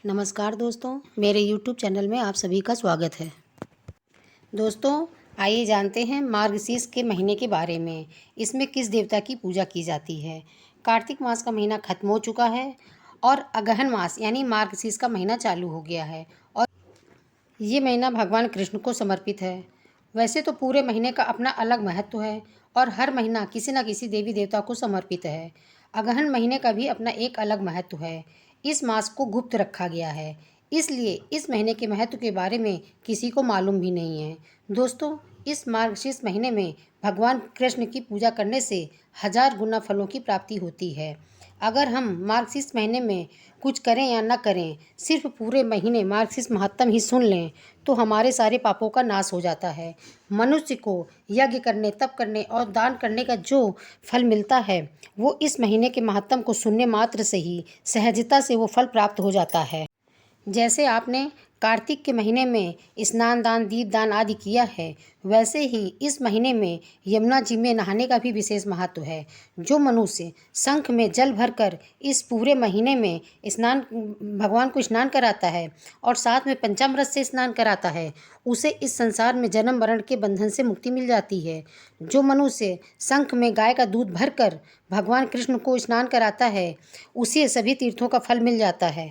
नमस्कार दोस्तों, मेरे YouTube चैनल में आप सभी का स्वागत है। दोस्तों, आइए जानते हैं मार्गशीर्ष के महीने के बारे में। इसमें किस देवता की पूजा की जाती है। कार्तिक मास का महीना खत्म हो चुका है और अगहन मास यानी मार्गशीर्ष का महीना चालू हो गया है और ये महीना भगवान कृष्ण को समर्पित है। वैसे तो पूरे महीने का अपना अलग महत्व है और हर महीना किसी न किसी देवी देवता को समर्पित है। अगहन महीने का भी अपना एक अलग महत्व है। इस मास को गुप्त रखा गया है, इसलिए इस महीने के महत्व के बारे में किसी को मालूम भी नहीं है। दोस्तों, इस मार्गशीर्ष महीने में भगवान कृष्ण की पूजा करने से 1000 गुना फलों की प्राप्ति होती है। अगर हम मार्गशीर्ष महीने में कुछ करें या न करें, सिर्फ पूरे महीने मार्गशीर्ष महात्म ही सुन लें तो हमारे सारे पापों का नाश हो जाता है। मनुष्य को यज्ञ करने, तप करने और दान करने का जो फल मिलता है वो इस महीने के महात्म को सुनने मात्र से ही सहजता से वो फल प्राप्त हो जाता है। जैसे आपने कार्तिक के महीने में स्नान दान, दीप दान आदि किया है, वैसे ही इस महीने में यमुना जी में नहाने का भी विशेष महत्व है। जो मनुष्य शंख में जल भरकर इस पूरे महीने में स्नान भगवान को स्नान कराता है और साथ में पंचामृत से स्नान कराता है, उसे इस संसार में जन्म मरण के बंधन से मुक्ति मिल जाती है। जो मनुष्य शंख में गाय का दूध भरकर भगवान कृष्ण को स्नान कराता है, उसे सभी तीर्थों का फल मिल जाता है।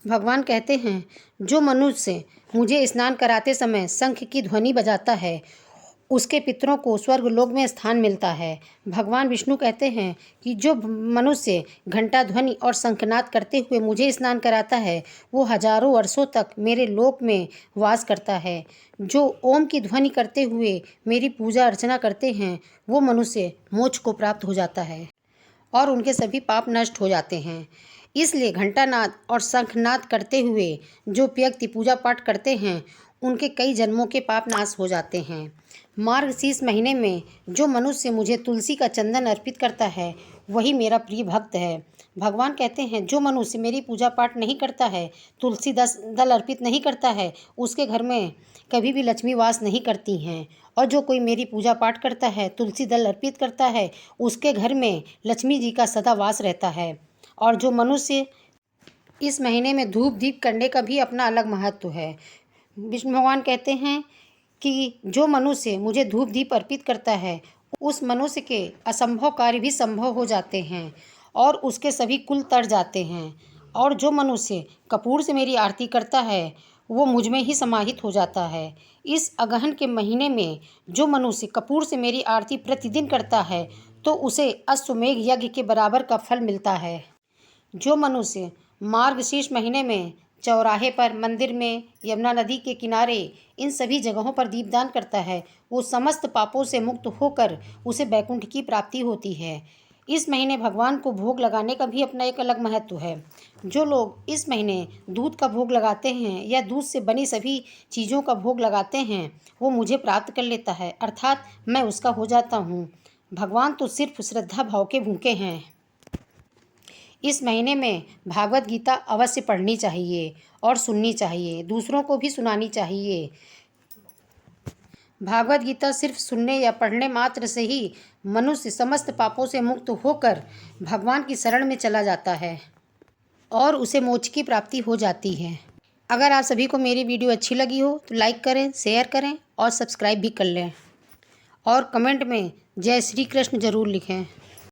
भगवान कहते हैं, जो मनुष्य मुझे स्नान कराते समय शंख की ध्वनि बजाता है, उसके पितरों को स्वर्ग लोक में स्थान मिलता है। भगवान विष्णु कहते हैं कि जो मनुष्य घंटा ध्वनि और शंखनाद करते हुए मुझे स्नान कराता है, वो हजारों वर्षों तक मेरे लोक में वास करता है। जो ओम की ध्वनि करते हुए मेरी पूजा अर्चना करते हैं, वो मनुष्य मोक्ष को प्राप्त हो जाता है और उनके सभी पाप नष्ट हो जाते हैं। इसलिए घंटानाद और शंखनाद करते हुए जो व्यक्ति पूजा पाठ करते हैं, उनके कई जन्मों के पाप नाश हो जाते हैं। मार्गशीर्ष महीने में जो मनुष्य मुझे तुलसी का चंदन अर्पित करता है, वही मेरा प्रिय भक्त है। भगवान कहते हैं, जो मनुष्य मेरी पूजा पाठ नहीं करता है, तुलसी दल अर्पित नहीं करता है, उसके घर में कभी भी लक्ष्मी वास नहीं करती हैं। और जो कोई मेरी पूजा पाठ करता है, तुलसी दल अर्पित करता है, उसके घर में लक्ष्मी जी का सदा वास रहता है। और जो मनुष्य इस महीने में धूप दीप करने का भी अपना अलग महत्व है। विष्णु भगवान कहते हैं कि जो मनुष्य मुझे धूप दीप अर्पित करता है, उस मनुष्य के असंभव कार्य भी संभव हो जाते हैं और उसके सभी कुल तर जाते हैं। और जो मनुष्य कपूर से मेरी आरती करता है, वो मुझ में ही समाहित हो जाता है। इस अगहन के महीने में जो मनुष्य कपूर से मेरी आरती प्रतिदिन करता है, तो उसे अश्वमेघ यज्ञ के बराबर का फल मिलता है। जो मनुष्य मार्गशीर्ष महीने में चौराहे पर, मंदिर में, यमुना नदी के किनारे, इन सभी जगहों पर दीपदान करता है, वो समस्त पापों से मुक्त होकर उसे बैकुंठ की प्राप्ति होती है। इस महीने भगवान को भोग लगाने का भी अपना एक अलग महत्व है। जो लोग इस महीने दूध का भोग लगाते हैं या दूध से बनी सभी चीज़ों का भोग लगाते हैं, वो मुझे प्राप्त कर लेता है, अर्थात मैं उसका हो जाता हूँ। भगवान तो सिर्फ श्रद्धा भाव के भूखे हैं। इस महीने में भागवत गीता अवश्य पढ़नी चाहिए और सुननी चाहिए, दूसरों को भी सुनानी चाहिए। भागवत गीता सिर्फ सुनने या पढ़ने मात्र से ही मनुष्य समस्त पापों से मुक्त होकर भगवान की शरण में चला जाता है और उसे मोक्ष की प्राप्ति हो जाती है। अगर आप सभी को मेरी वीडियो अच्छी लगी हो तो लाइक करें, शेयर करें और सब्सक्राइब भी कर लें और कमेंट में जय श्री कृष्ण ज़रूर लिखें।